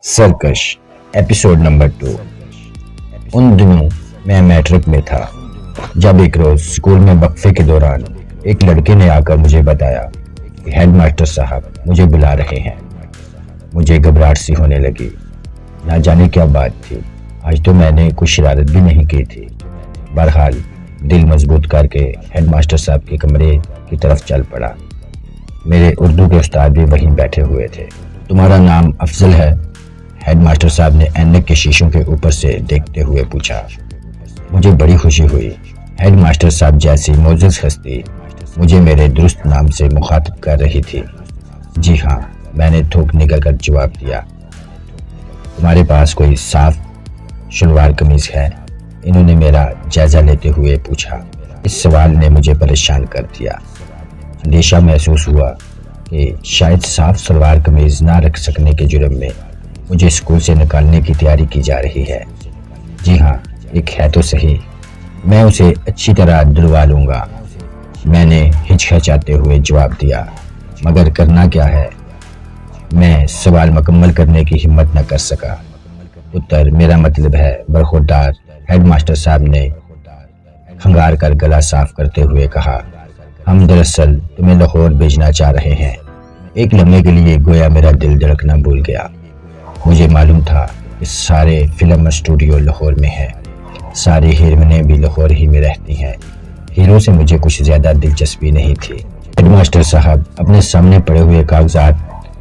سرکش episode number 2۔ ان دنوں میں میٹرک میں تھا جب ایک روز اسکول میں وقفے کے دوران ایک لڑکے نے آ کر مجھے بتایا کہ ہیڈ ماسٹر صاحب مجھے بلا رہے ہیں۔ مجھے گھبراہٹ سی ہونے لگی، نہ جانے کیا بات تھی۔ آج تو میں نے کوئی شرارت بھی نہیں کی تھی۔ بہرحال دل مضبوط کر کے ہیڈ ماسٹر صاحب کے کمرے کی طرف چل پڑا۔ میرے اردو کے استاد بھی وہیں بیٹھے ہوئے تھے۔ تمہارا نام افضل ہے؟ ہیڈ ماسٹر صاحب نے اینک کے شیشوں کے اوپر سے دیکھتے ہوئے پوچھا۔ مجھے بڑی خوشی ہوئی۔ ہیڈ ماسٹر صاحب جیسی معزز ہستی مجھے میرے درست نام سے مخاطب کر رہی تھی۔ جی ہاں، میں نے تھوک نکل کر جواب دیا۔ تمہارے پاس کوئی صاف شلوار قمیض ہے؟ انہوں نے میرا جائزہ لیتے ہوئے پوچھا۔ اس سوال نے مجھے پریشان کر دیا۔ اندیشہ محسوس ہوا کہ شاید صاف شلوار قمیض نہ رکھ سکنے کے جرم میں مجھے اسکول سے نکالنے کی تیاری کی جا رہی ہے۔ جی ہاں، ایک ہے تو صحیح، میں اسے اچھی طرح دلوا لوں گا، میں نے ہچکچاتے ہوئے جواب دیا۔ مگر کرنا کیا ہے؟ میں سوال مکمل کرنے کی ہمت نہ کر سکا۔ پتر، میرا مطلب ہے برخوردار، ہیڈ ماسٹر صاحب نے کھنگار کر گلا صاف کرتے ہوئے کہا۔ ہم دراصل تمہیں لاہور بھیجنا چاہ رہے ہیں۔ ایک لمحے کے لیے گویا میرا دل دھڑکنا بھول گیا۔ مجھے معلوم تھا کہ سارے فلم اسٹوڈیو لاہور میں ہیں، ساری ہیروئنیں بھی لاہور ہی میں رہتی ہیں۔ ہیرو سے مجھے کچھ زیادہ دلچسپی نہیں تھی۔ ہیڈ ماسٹر صاحب اپنے سامنے پڑے ہوئے کاغذات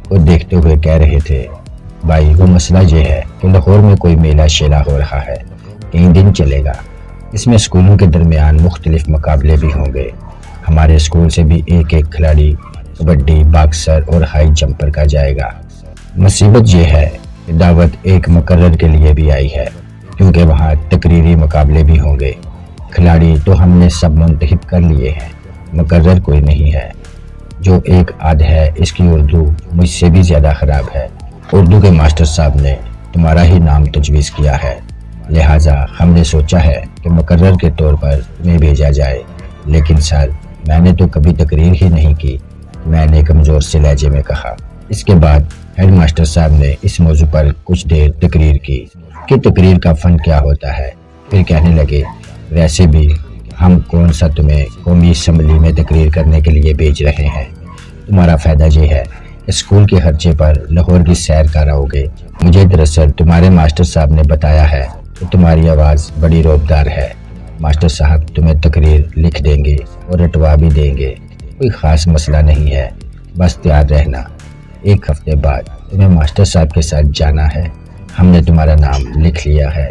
کو دیکھتے ہوئے کہہ رہے تھے، بھائی وہ مسئلہ یہ ہے کہ لاہور میں کوئی میلہ شیلہ ہو رہا ہے، کئی دن چلے گا۔ اس میں اسکولوں کے درمیان مختلف مقابلے بھی ہوں گے۔ ہمارے اسکول سے بھی ایک کھلاڑی کبڈی، باکسر اور ہائی جمپر کا جائے گا۔ مصیبت یہ ہے کہ دعوت ایک مقرر کے لیے بھی آئی ہے، کیونکہ وہاں تقریری مقابلے بھی ہوں گے۔ کھلاڑی تو ہم نے سب منتخب کر لیے ہیں، مقرر کوئی نہیں ہے۔ جو ایک آدھ ہے، اس کی اردو مجھ سے بھی زیادہ خراب ہے۔ اردو کے ماسٹر صاحب نے تمہارا ہی نام تجویز کیا ہے، لہٰذا ہم نے سوچا ہے کہ مقرر کے طور پر تمہیں بھیجا جائے۔ لیکن سر، میں نے تو کبھی تقریر ہی نہیں کی، میں نے کمزور سے لہجے میں کہا۔ اس کے بعد ہیڈ ماسٹر صاحب نے اس موضوع پر کچھ دیر تقریر کی کہ تقریر کا فن کیا ہوتا ہے۔ پھر کہنے لگے، ویسے بھی ہم کون سا تمہیں قومی اسمبلی میں تقریر کرنے کے لیے بھیج رہے ہیں۔ تمہارا فائدہ یہ ہے کہ اسکول کے خرچے پر لاہور کی سیر کراؤ گے۔ مجھے دراصل تمہارے ماسٹر صاحب نے بتایا ہے کہ تمہاری آواز بڑی رودار ہے۔ ماسٹر صاحب تمہیں تقریر لکھ دیں گے اور رٹوا بھی دیں گے، کوئی خاص مسئلہ نہیں ہے، بس تیار رہنا۔ ایک ہفتے بعد تمہیں ماسٹر صاحب کے ساتھ جانا ہے، ہم نے تمہارا نام لکھ لیا ہے۔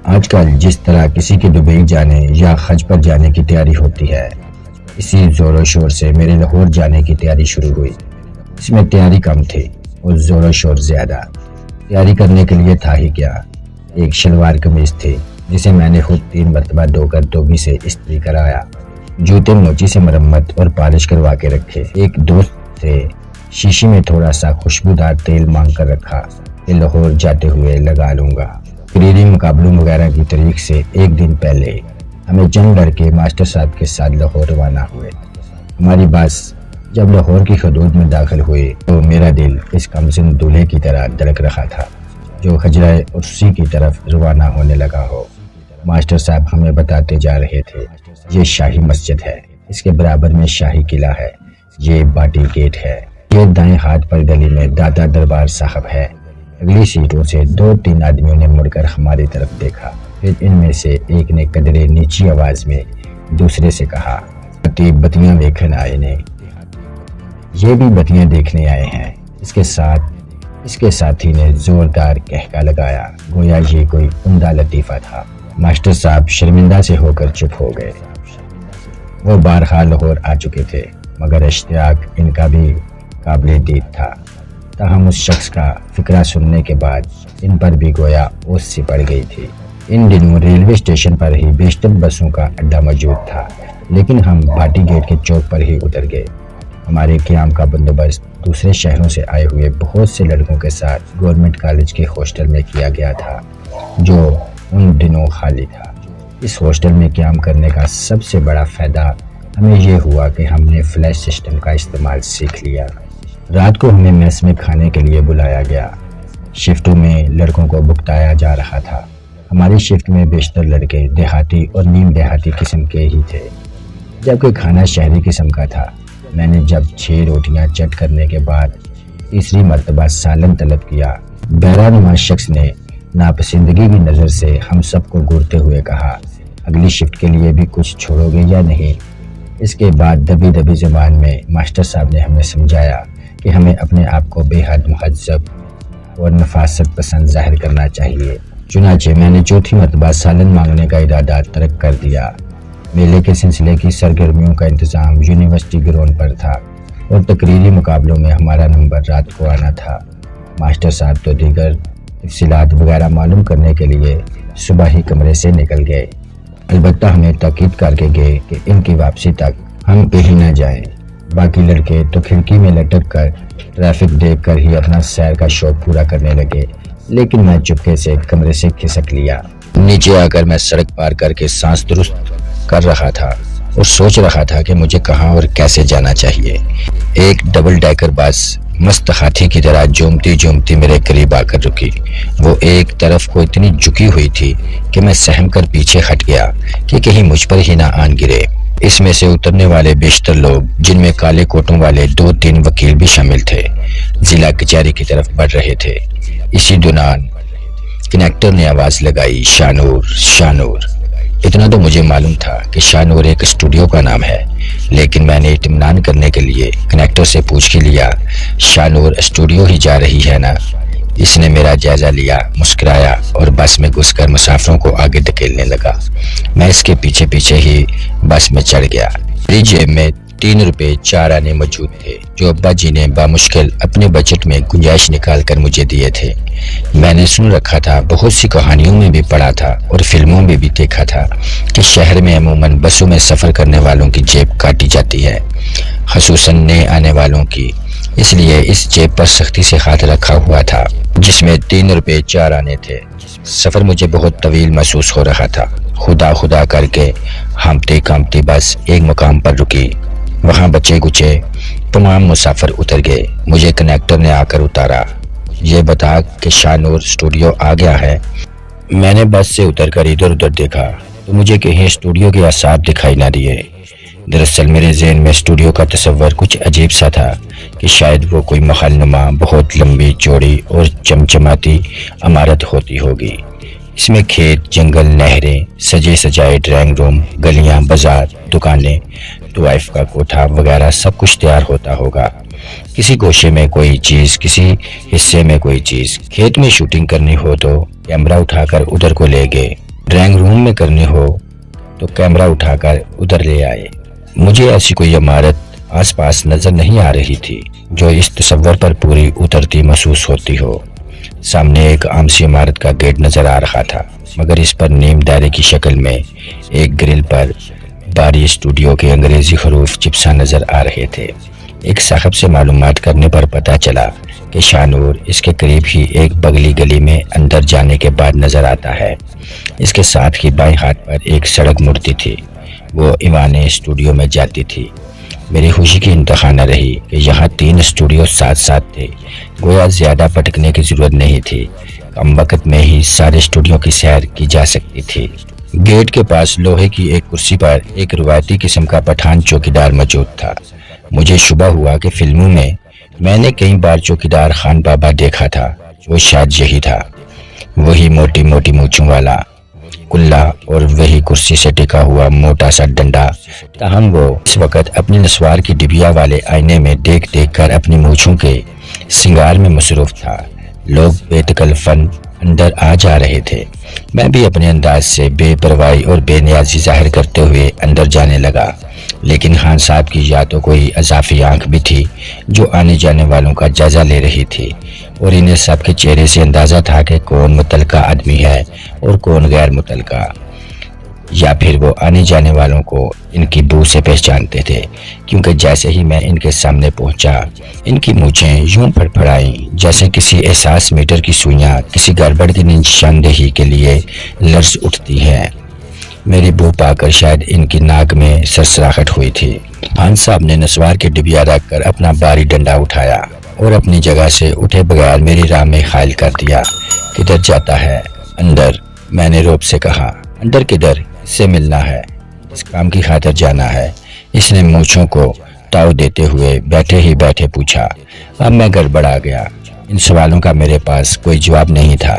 آج کل جس طرح کسی کی دبئی جانے یا حج پر جانے کی تیاری ہوتی ہے، اسی زور و شور سے میرے لاہور جانے کی تیاری شروع ہوئی۔ اس میں تیاری کم تھی اور زور و شور زیادہ۔ تیاری کرنے کے لیے تھا ہی کیا، ایک شلوار قمیض تھی جسے میں نے خود 3 مرتبہ دھو کر دھوبی سے استری کرایا، جوتے موچی سے مرمت اور پالش کروا کے رکھے، ایک دوست سے شیشی میں تھوڑا سا خوشبودار تیل مانگ کر رکھا کہ لاہور جاتے ہوئے لگا لوں گا۔ تقریری مقابلوں وغیرہ کی تاریخ سے ایک دن پہلے ہمیں چند لڑکے ماسٹر صاحب کے ساتھ لاہور روانہ ہوئے۔ ہماری بس جب لاہور کی حدود میں داخل ہوئی تو میرا دل اس کمسن دولہے کی طرح دھڑک رہا تھا جو حجرہ عرسی کی طرف روانہ ہونے لگا ہو۔ ماسٹر صاحب ہمیں بتاتے جا رہے تھے، یہ شاہی مسجد ہے، اس کے برابر میں شاہی قلعہ ہے، یہ باٹی گیٹ ہے، یہ دائیں ہاتھ پر گلی میں دادا دربار صاحب ہے۔ اگلی سیٹوں سے 2-3 آدمیوں نے مڑ کر ہماری طرف دیکھا، پھر ان میں سے ایک نے قدرے نیچی آواز میں دوسرے سے کہا، بتیاں دیکھنے آئے نے۔ یہ بھی بتیاں دیکھنے آئے ہیں۔ اس کے ساتھی نے زوردار کہکا لگایا، گویا یہ کوئی عمدہ لطیفہ تھا۔ ماسٹر صاحب شرمندہ سے ہو کر چپ ہو گئے۔ وہ بارہا لاہور آ چکے تھے، مگر اشتیاق ان کا بھی قابل دید تھا۔ تاہم اس شخص کا فقرہ سننے کے بعد ان پر بھی گویا اوس سی پڑ گئی تھی۔ ان دنوں ریلوے اسٹیشن پر ہی بیشتر بسوں کا اڈا موجود تھا، لیکن ہم باٹی گیٹ کے چوک پر ہی اتر گئے۔ ہمارے قیام کا بندوبست دوسرے شہروں سے آئے ہوئے بہت سے لڑکوں کے ساتھ گورنمنٹ کالج کے ہاسٹل میں کیا گیا تھا، جو ان دنوں خالی تھا۔ اس ہاسٹل میں قیام کرنے کا سب سے بڑا فائدہ ہمیں یہ ہوا کہ ہم نے فلیش سسٹم کا استعمال سیکھ لیا۔ رات کو ہمیں میس میں کھانے کے لیے بلایا گیا۔ شفٹوں میں لڑکوں کو بھگتایا جا رہا تھا۔ ہماری شفٹ میں بیشتر لڑکے دیہاتی اور نیم دیہاتی قسم کے ہی تھے، جبکہ کھانا شہری قسم کا تھا۔ میں نے جب 6 روٹیاں چٹ کرنے کے بعد تیسری مرتبہ سالن طلب کیا، بہرہ شخص نے ناپسندگی کی نظر سے ہم سب کو گھورتے ہوئے کہا، اگلی شفٹ کے لیے بھی کچھ چھوڑو گے یا نہیں؟ اس کے بعد دبی دبی زبان میں ماسٹر صاحب نے ہمیں سمجھایا کہ ہمیں اپنے آپ کو بے حد مہذب اور نفاست پسند ظاہر کرنا چاہیے۔ چنانچہ میں نے چوتھی مرتبہ سالن مانگنے کا ارادہ ترک کر دیا۔ میلے کے سلسلے کی سرگرمیوں کا انتظام یونیورسٹی گراؤنڈ پر تھا اور تقریری مقابلوں میں ہمارا نمبر رات کو آنا تھا۔ ماسٹر صاحب تو دیگر تفصیلات وغیرہ معلوم کرنے کے لیے صبح ہی کمرے سے نکل گئے، البتہ ہمیں تاکید کر کے گئے کہ ان کی واپسی تک ہم کہیں نہ جائیں۔ باقی لڑکے تو کھڑکی میں لٹک کر ٹریفک دیکھ کر ہی اپنا سیر کا شوق پورا کرنے لگے، لیکن میں چپکے سے کمرے سے کھسک لیا۔ نیچے آ کر میں سڑک پار کر کے سانس درست کر رہا تھا اور سوچ رہا تھا کہ مجھے کہاں اور کیسے جانا چاہیے۔ ایک ڈبل ڈیکر بس مست ہاتھی کی طرح جومتی جومتی میرے قریب آ کر رکی۔ وہ ایک طرف کو اتنی جھکی ہوئی تھی کہ میں سہم کر پیچھے ہٹ گیا کہ کہیں مجھ پر ہی نہ آن گرے۔ اس میں سے اترنے والے بیشتر لوگ، جن میں کالے کوٹوں والے 2-3 وکیل بھی شامل تھے، ضلع کچہری کی طرف بڑھ رہے تھے۔ اسی دوران کنیکٹر نے آواز لگائی، شانور شانور۔ اتنا تو مجھے معلوم تھا کہ شانور ایک اسٹوڈیو کا نام ہے، لیکن میں نے اطمینان کرنے کے لیے کنیکٹر سے پوچھ لیا، شانور اسٹوڈیو ہی جا رہی ہے نا؟ اس نے میرا جائزہ لیا، مسکرایا اور بس میں گھس کر مسافروں کو آگے دھکیلنے لگا۔ میں اس کے پیچھے پیچھے ہی بس میں چڑھ گیا۔ میری جیب میں 3 روپے 4 آنے موجود تھے، جو ابا جی نے بامشکل اپنے بجٹ میں گنجائش نکال کر مجھے دیے تھے۔ میں نے سن رکھا تھا، بہت سی کہانیوں میں بھی پڑھا تھا اور فلموں میں بھی دیکھا تھا کہ شہر میں عموماً بسوں میں سفر کرنے والوں کی جیب کاٹی جاتی ہے، خصوصاً نئے آنے والوں کی۔ اس لیے اس جیب پر سختی سے ہاتھ رکھا ہوا تھا، جس میں 3 روپے 4 آنے تھے۔ سفر مجھے بہت طویل محسوس ہو رہا تھا۔ خدا خدا کر کے ہانپتی کانپتی بس ایک مقام پر رکی۔ وہاں بچے گچے تمام مسافر اتر گئے۔ مجھے کنیکٹر نے آ کر اتارا، یہ بتا کہ شانور اسٹوڈیو آ گیا ہے۔ میں نے بس سے اتر کر ادھر ادھر دیکھا تو مجھے کہیں اسٹوڈیو کے آثار دکھائی نہ دیے۔ دراصل میرے ذہن میں اسٹوڈیو کا تصور کچھ عجیب سا تھا کہ شاید وہ کوئی محل نما بہت لمبی چوڑی اور چمچماتی عمارت ہوتی ہوگی۔ اس میں کھیت، جنگل، نہریں، سجے سجائے ڈرائنگ روم، گلیاں، بازار، دکانیں، طوائف کا کوٹھا وغیرہ سب کچھ تیار ہوتا ہوگا۔ کسی گوشے میں کوئی چیز، کسی حصے میں کوئی چیز۔ کھیت میں شوٹنگ کرنی ہو تو کیمرہ اٹھا کر ادھر کو لے گئے، ڈرائنگ روم میں کرنی ہو تو کیمرہ اٹھا کر ادھر لے آئے۔ مجھے ایسی کوئی عمارت آس پاس نظر نہیں آ رہی تھی جو اس تصور پر پوری اترتی محسوس ہوتی ہو۔ سامنے ایک عام سی عمارت کا گیٹ نظر آ رہا تھا، مگر اس پر نیم دائرے کی شکل میں ایک گرل پر باری اسٹوڈیو کے انگریزی حروف چپسا نظر آ رہے تھے۔ ایک صاحب سے معلومات کرنے پر پتہ چلا کہ شانور اس کے قریب ہی ایک بغلی گلی میں اندر جانے کے بعد نظر آتا ہے۔ اس کے ساتھ ہی بائیں ہاتھ پر ایک سڑک مڑتی تھی، وہ ایوان اسٹوڈیو میں جاتی تھی۔ میری خوشی کی انتہا نہ رہی کہ یہاں 3 اسٹوڈیو ساتھ ساتھ تھے، گویا زیادہ پٹکنے کی ضرورت نہیں تھی، کم وقت میں ہی سارے اسٹوڈیو کی سیر کی جا سکتی تھی۔ گیٹ کے پاس لوہے کی ایک کرسی پر ایک روایتی قسم کا پٹھان چوکیدار موجود تھا۔ مجھے شبہ ہوا کہ فلموں میں نے کئی بار چوکیدار خان بابا دیکھا تھا، وہ شاید یہی تھا، وہی موٹی موٹی مونچھوں والا کلا اور وہی کرسی سے ٹکا ہوا موٹا سا ڈنڈا۔ تاہم وہ اس وقت اپنی نسوار کی ڈبیا والے آئینے میں دیکھ دیکھ کر اپنی مونچھوں کے سنگار میں مصروف تھا۔ لوگ بے تکلفاً اندر آ جا رہے تھے۔ میں بھی اپنے انداز سے بے پرواہی اور بے نیازی ظاہر کرتے ہوئے اندر جانے لگا، لیکن خان صاحب کی یا تو کوئی اضافی آنکھ بھی تھی جو آنے جانے والوں کا جائزہ لے رہی تھی، اور انہیں سب کے چہرے سے اندازہ تھا کہ کون متعلقہ آدمی ہے اور کون غیر متعلقہ، یا پھر وہ آنے جانے والوں کو ان کی بو سے پہچانتے تھے، کیونکہ جیسے ہی میں ان کے سامنے پہنچا ان کی مونچھیں یوں پھڑپھڑائیں جیسے کسی احساس میٹر کی سوئیاں کسی گڑبڑ کی نشاندہی کے لیے لرز اٹھتی ہیں۔ میری بو پا کر شاید ان کی ناک میں سرسراہٹ ہوئی تھی۔ خان صاحب نے نسوار کے ڈبیا رکھ کر اپنا باری ڈنڈا اٹھایا اور اپنی جگہ سے اٹھے بغیر میری راہ میں حائل کر دیا۔ کدھر جاتا ہے؟ اندر، میں نے روب سے کہا۔ اندر کدھر؟ اس سے ملنا ہے، اس کام کی خاطر جانا ہے، اس نے مونچھوں کو تاؤ دیتے ہوئے بیٹھے ہی بیٹھے پوچھا۔ اب میں گڑبڑا گیا۔ ان سوالوں کا میرے پاس کوئی جواب نہیں تھا۔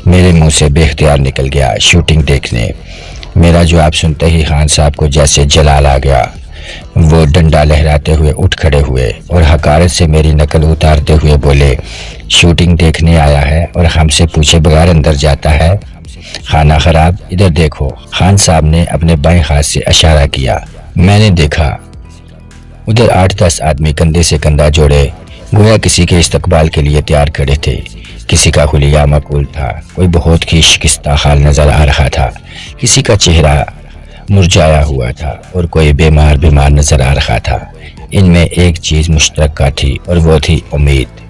میرے منہ سے بے اختیار نکل گیا شوٹنگ دیکھنے۔ میرا جواب سنتے ہی خان صاحب کو جیسے جلال آ گیا۔ وہ ڈنڈا لہراتے ہوئے اٹھ کھڑے ہوئے اور حقارت سے میری نقل اتارتے ہوئے بولے، شوٹنگ دیکھنے آیا ہے اور ہم سے پوچھے بغیر اندر جاتا ہے؟ خانہ خراب، ادھر دیکھو۔ خان صاحب نے اپنے بائیں ہاتھ سے اشارہ کیا۔ میں نے دیکھا۔ ادھر 8-10 آدمی کندھے سے کندھا جوڑے گویا کسی کے استقبال کے لیے تیار کھڑے تھے۔ کسی کا حلیہ معقول تھا، کوئی بہت ہی شکستہ حال نظر آ رہا تھا، کسی کا چہرہ مرجھایا ہوا تھا اور کوئی بیمار نظر آ رہا تھا۔ ان میں ایک چیز مشترکہ تھی اور وہ تھی امید،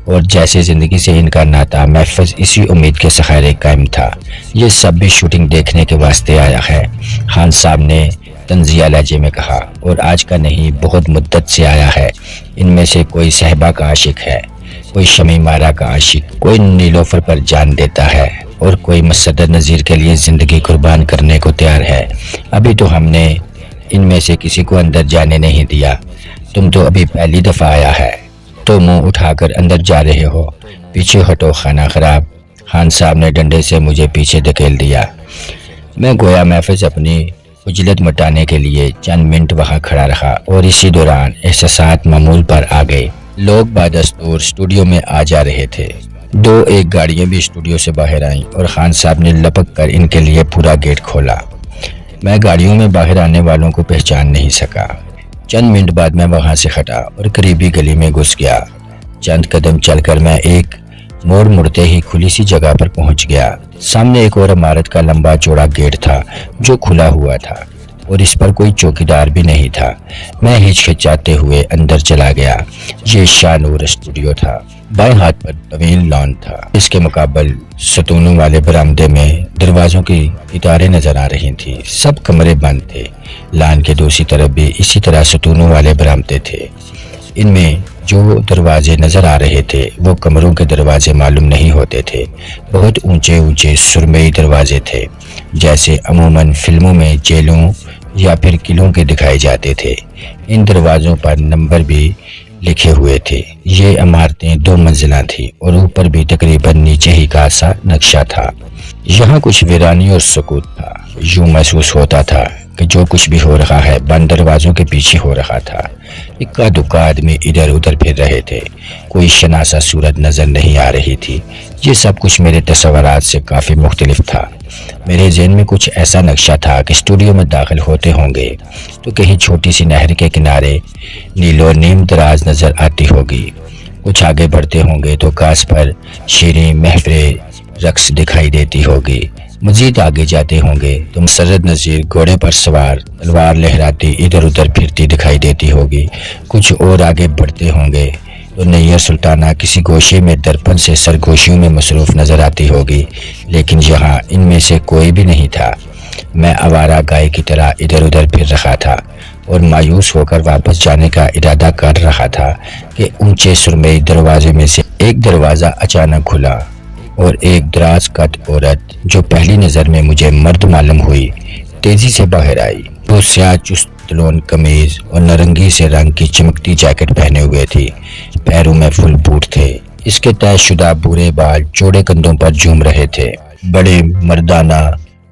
اور جیسے زندگی سے ان کا ناطہ محفوظ اسی امید کے سہارے قائم تھا۔ یہ سب بھی شوٹنگ دیکھنے کے واسطے آیا ہے، خان صاحب نے طنزیہ لہجے میں کہا، اور آج کا نہیں بہت مدت سے آیا ہے۔ ان میں سے کوئی صحبا کا عاشق ہے، کوئی شمی مارا کا عاشق، کوئی نیلوفر پر جان دیتا ہے اور کوئی مسدد نذیر کے لیے زندگی قربان کرنے کو تیار ہے۔ ابھی تو ہم نے ان میں سے کسی کو اندر جانے نہیں دیا، تم تو ابھی پہلی دفعہ آیا ہے تو منہ اٹھا کر اندر جا رہے ہو۔ پیچھے ہٹو خانہ خراب۔ خان صاحب نے ڈنڈے سے مجھے پیچھے دھکیل دیا۔ میں گویا محفوظ اپنی خجلت مٹانے کے لیے چند منٹ وہاں کھڑا رہا اور اسی دوران احساسات معمول پر آ گئے۔ لوگ بادستور اسٹوڈیو میں آ جا رہے تھے۔ 2-1 گاڑیاں بھی اسٹوڈیو سے باہر آئیں اور خان صاحب نے لپک کر ان کے لیے پورا گیٹ کھولا۔ میں گاڑیوں میں باہر آنے والوں کو پہچان نہیں سکا۔ چند منٹ بعد میں وہاں سے ہٹا اور قریبی گلی میں گھس گیا۔ چند قدم چل کر میں ایک موڑ مڑتے ہی کھلی سی جگہ پر پہنچ گیا۔ سامنے ایک اور عمارت کا لمبا چوڑا گیٹ تھا جو کھلا ہوا تھا اور اس پر کوئی چوکیدار بھی نہیں تھا۔ میں ہچکچاتے ہوئے اندر چلا گیا۔ یہ شاہ نور اسٹوڈیو تھا۔ بائیں ہاتھ پر طویل لان تھا، اس کے مقابل ستونوں والے برآمدے میں دروازوں کی ستاریں نظر آ رہی تھیں۔ سب کمرے بند تھے۔ لان کے دوسری طرف بھی اسی طرح ستونوں والے برآمدے تھے۔ ان میں جو دروازے نظر آ رہے تھے وہ کمروں کے دروازے معلوم نہیں ہوتے تھے، بہت اونچے اونچے سرمئی دروازے تھے، جیسے عموماً فلموں میں جیلوں یا پھر قلعوں کے دکھائے جاتے تھے۔ ان دروازوں پر نمبر بھی لکھے ہوئے تھے۔ یہ عمارتیں 2 منزلہ تھیں اور اوپر بھی تقریباً نیچے ہی کا سا نقشہ تھا۔ یہاں کچھ ویرانی اور سکوت تھا۔ یوں محسوس ہوتا تھا کہ جو کچھ بھی ہو رہا ہے بند دروازوں کے پیچھے ہو رہا تھا۔ اکا دکا آدمی ادھر ادھر پھر رہے تھے، کوئی شناسا صورت نظر نہیں آ رہی تھی۔ یہ سب کچھ میرے تصورات سے کافی مختلف تھا۔ میرے ذہن میں کچھ ایسا نقشہ تھا کہ اسٹوڈیو میں داخل ہوتے ہوں گے تو کہیں چھوٹی سی نہر کے کنارے نیل و نیم دراز نظر آتی ہوگی، کچھ آگے بڑھتے ہوں گے تو کاس پر شیریں محفل رقص دکھائی دیتی ہوگی، مزید آگے جاتے ہوں گے تو مسرت نذیر گھوڑے پر سوار تلوار لہراتی ادھر ادھر پھرتی دکھائی دیتی ہوگی، کچھ اور آگے بڑھتے ہوں گے تو نیر سلطانہ کسی گوشے میں درپن سے سرگوشیوں میں مصروف نظر آتی ہوگی، لیکن یہاں ان میں سے کوئی بھی نہیں تھا۔ میں آوارہ گائے کی طرح ادھر ادھر پھر رہا تھا اور مایوس ہو کر واپس جانے کا ارادہ کر رہا تھا کہ اونچے سرمئی دروازے میں سے ایک دروازہ اچانک کھلا اور ایک دراز قد عورت جو پہلی نظر میں مجھے مرد معلوم ہوئی تیزی سے باہر آئی۔ وہ سیاہ چست تلون قمیض اور نارنگی سے رنگ کی چمکتی جیکٹ پہنے ہوئے تھی، پیروں میں فل بوٹ تھے، اس کے طے شدہ بورے بال چوڑے کندھوں پر جھوم رہے تھے۔ بڑے مردانہ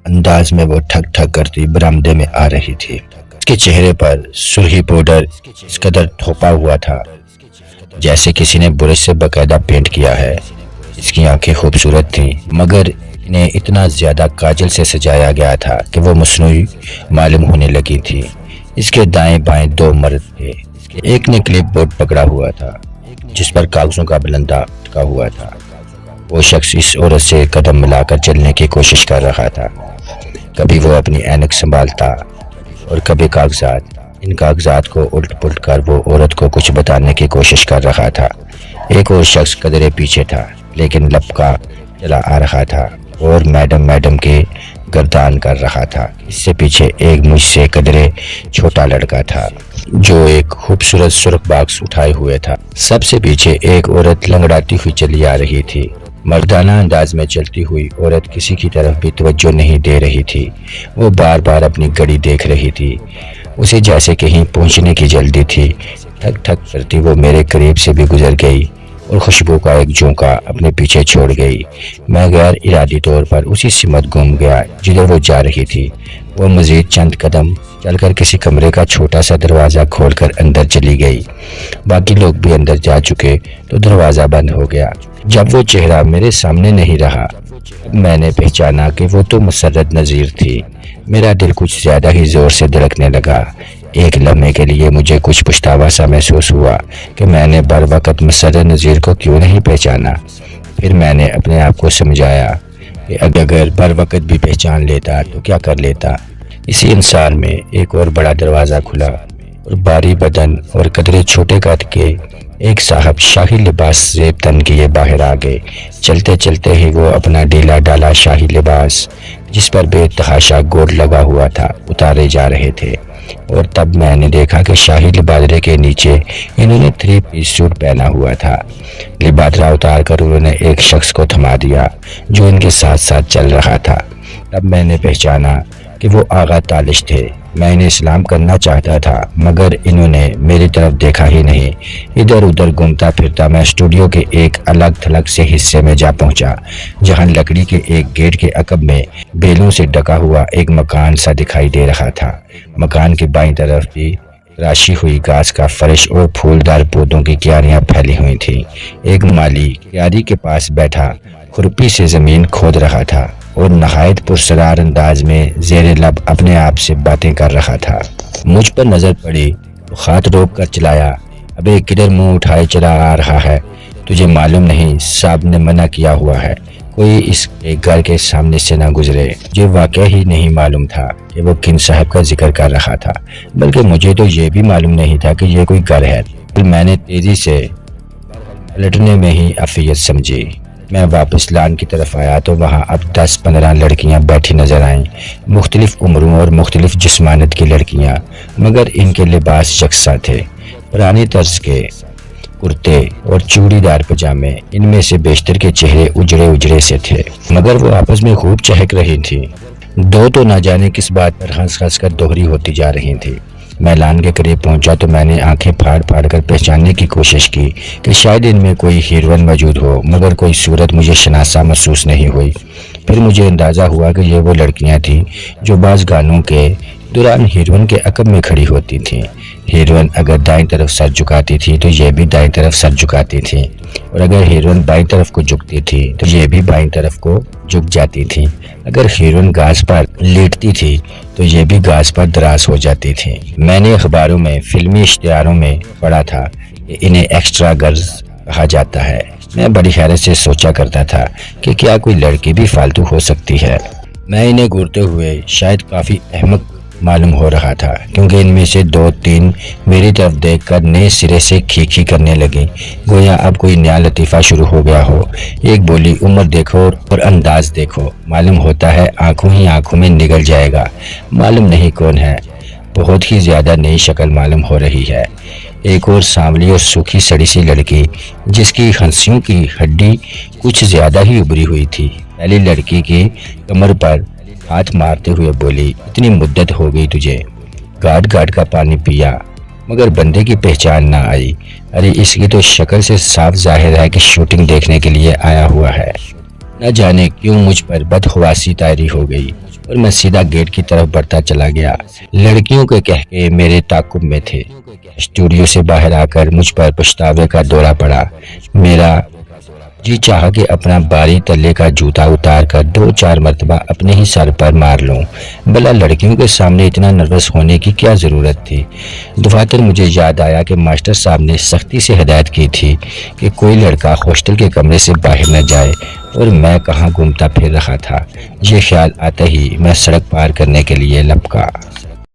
انداز میں وہ ٹھک ٹھک کرتی برآمدے میں آ رہی تھی۔ اس کے چہرے پر سرخی پاؤڈر اس قدر تھوپا ہوا تھا جیسے کسی نے برش سے باقاعدہ پینٹ کیا ہے۔ اس کی آنکھیں خوبصورت تھیں مگر انہیں اتنا زیادہ کاجل سے سجایا گیا تھا کہ وہ مصنوعی معلوم ہونے لگی تھی۔ اس کے دائیں بائیں 2 مرد تھے، ایک نے کلپ بورڈ پکڑا ہوا تھا جس پر کاغذوں کا بلندہ اٹکا ہوا تھا۔ وہ شخص اس عورت سے قدم ملا کر چلنے کی کوشش کر رہا تھا، کبھی وہ اپنی اینک سنبھالتا اور کبھی کاغذات۔ ان کاغذات کو الٹ پلٹ کر وہ عورت کو کچھ بتانے کی کوشش کر رہا تھا۔ ایک اور شخص قدرے پیچھے تھا لیکن لپکا چلا آ رہا تھا اور میڈم کے گردان کر رہا تھا۔ اس سے پیچھے ایک مجھ سے قدرے چھوٹا لڑکا تھا جو ایک خوبصورت سرخ باکس اٹھائے ہوئے تھا۔ سب سے پیچھے ایک عورت لنگڑاتی ہوئی چلی آ رہی تھی۔ مردانہ انداز میں چلتی ہوئی عورت کسی کی طرف بھی توجہ نہیں دے رہی تھی۔ وہ بار بار اپنی گھڑی دیکھ رہی تھی، اسے جیسے کہیں پہنچنے کی جلدی تھی۔ ٹھک ٹھک کرتی وہ میرے قریب سے بھی گزر گئی اور خوشبو کا ایک جھونکا اپنے پیچھے چھوڑ گئی۔ میں غیر ارادی طور پر اسی سمت گھوم گیا جدھر وہ جا رہی تھی۔ وہ مزید چند قدم چل کر کسی کمرے کا چھوٹا سا دروازہ کھول کر اندر چلی گئی۔ باقی لوگ بھی اندر جا چکے تو دروازہ بند ہو گیا۔ جب وہ چہرہ میرے سامنے نہیں رہا، میں نے پہچانا کہ وہ تو مسرت نذیر تھی۔ میرا دل کچھ زیادہ ہی زور سے دھڑکنے لگا۔ ایک لمحے کے لیے مجھے کچھ پچھتاوا سا محسوس ہوا کہ میں نے بر وقت مسرت نذیر کو کیوں نہیں پہچانا۔ پھر میں نے اپنے آپ کو سمجھایا کہ اگر بر وقت بھی پہچان لیتا تو کیا کر لیتا۔ اسی انسان میں ایک اور بڑا دروازہ کھلا اور بھاری بدن اور قدرے چھوٹے قد کے ایک صاحب شاہی لباس زیب تن کیے باہر آ گئے۔ چلتے چلتے ہی وہ اپنا ڈھیلا ڈالا شاہی لباس، جس پر بے تحاشا گوٹ لگا ہوا تھا، اتارے جا رہے تھے۔ اور تب میں نے دیکھا کہ شاہی لبادرے کے نیچے انہوں نے 3 پیس سوٹ پہنا ہوا تھا۔ لبادرہ اتار کر انہوں نے ایک شخص کو تھما دیا جو ان کے ساتھ ساتھ چل رہا تھا۔ تب میں نے پہچانا کہ وہ آغا تالش تھے۔ میں انہیں سلام کرنا چاہتا تھا مگر انہوں نے میری طرف دیکھا ہی نہیں۔ ادھر ادھر گھومتا پھرتا میں اسٹوڈیو کے ایک الگ تھلگ سے حصے میں جا پہنچا، جہاں لکڑی کے ایک گیٹ کے عقب میں بیلوں سے ڈکا ہوا ایک مکان سا دکھائی دے رہا تھا۔ مکان کے بائیں طرف بھی راشی ہوئی گھاس کا فرش اور پھولدار پودوں کی کیاریاں پھیلی ہوئی تھیں۔ ایک مالی کیاری کے پاس بیٹھا کھرپی سے زمین کھود رہا تھا اور نہایت پرسرار انداز میں زیر لب اپنے آپ سے باتیں کر رہا تھا۔ مجھ پر نظر پڑی تو ہاتھ روک کر چلایا، ابے کدھر منہ اٹھائے چلا آ رہا ہے؟ تجھے معلوم نہیں صاحب نے منع کیا ہوا ہے کوئی اس کے گھر کے سامنے سے نہ گزرے۔ مجھے واقع ہی نہیں معلوم تھا کہ وہ کن صاحب کا ذکر کر رہا تھا، بلکہ مجھے تو یہ بھی معلوم نہیں تھا کہ یہ کوئی گھر ہے۔ میں نے تیزی سے پلٹنے میں ہی عافیت سمجھی۔ میں واپس لان کی طرف آیا تو وہاں اب 10-15 لڑکیاں بیٹھی نظر آئیں، مختلف عمروں اور مختلف جسمانیت کی لڑکیاں، مگر ان کے لباس یکساں تھے۔ پرانی طرز کے کرتے اور چوڑی دار پجامے، ان میں سے بیشتر کے چہرے اجڑے اجڑے سے تھے، مگر وہ آپس میں خوب چہک رہی تھیں۔ دو تو نہ جانے کس بات پر ہنس ہنس کر دوہری ہوتی جا رہی تھی۔ میں لان کے قریب پہنچا تو میں نے آنکھیں پھاڑ پھاڑ کر پہچاننے کی کوشش کی کہ شاید ان میں کوئی ہیروئن موجود ہو، مگر کوئی صورت مجھے شناسا محسوس نہیں ہوئی۔ پھر مجھے اندازہ ہوا کہ یہ وہ لڑکیاں تھیں جو بعض گانوں کے دوران ہیروئن کے عقب میں کھڑی ہوتی تھیں۔ ہیروئن اگر دائیں طرف سر جھکاتی تھی تو یہ بھی دائیں طرف سر جھکاتی تھیں، اور اگر ہیروئن بائیں طرف کو جھکتی تھی تو یہ بھی بائیں طرف کو جھک جاتی تھیں۔ اگر ہیروئن گھاس پر لیٹتی تھی تو یہ بھی گھاس پر دراز ہو جاتی تھی۔ میں نے اخباروں میں، فلمی اشتہاروں میں پڑھا تھا کہ انہیں ایکسٹرا گرلز کہا جاتا ہے۔ میں بڑی حیرت سے سوچا کرتا تھا کہ کیا کوئی لڑکی بھی فالتو ہو سکتی ہے۔ میں انہیں گھورتے ہوئے شاید کافی احمق معلوم ہو رہا تھا، کیونکہ ان میں سے 2-3 میری طرف دیکھ کر نئے سرے سے کھی کرنے لگی، گویا اب کوئی نیا لطیفہ شروع ہو گیا ہو۔ ایک بولی، عمر دیکھو اور انداز دیکھو، معلوم ہوتا ہے آنکھوں ہی آنکھوں میں نگل جائے گا۔ معلوم نہیں کون ہے، بہت ہی زیادہ نئی شکل معلوم ہو رہی ہے۔ ایک اور سانولی اور سوکھی سڑی سی لڑکی جس کی ہنسیوں کی ہڈی کچھ زیادہ ہی ابری ہوئی تھی، پہلی لڑکی کی کمر پر ہاتھ مارتے ہوئے بولی، اتنی مدت ہو گئی تجھے، گاٹ گاٹ کا پانی پیا مگر بندے کی پہچان نہ آئی۔ ارے اس کی تو شکل سے صاف ظاہر ہے کہ شوٹنگ دیکھنے کے لیے آیا ہوا ہے۔ نہ جانے کیوں مجھ پر بدحواسی طاری ہو گئی اور میں سیدھا گیٹ کی طرف بڑھتا چلا گیا۔ لڑکیوں کے کہکے میرے تعاقب میں تھے۔ اسٹوڈیو سے باہر آ کر مجھ پر پچھتاوے کا دورہ پڑا۔ میرا جی چاہا کہ اپنا باری تلے کا جوتا اتار کر 2-4 مرتبہ اپنے ہی سر پر مار لوں، بھلا لڑکیوں کے سامنے اتنا نروس ہونے کی کیا ضرورت تھی۔ دفاتر مجھے یاد آیا کہ ماسٹر صاحب نے سختی سے ہدایت کی تھی کہ کوئی لڑکا ہاسٹل کے کمرے سے باہر نہ جائے، اور میں کہاں گھومتا پھر رہا تھا۔ یہ خیال آتے ہی میں سڑک پار کرنے کے لیے لپکا۔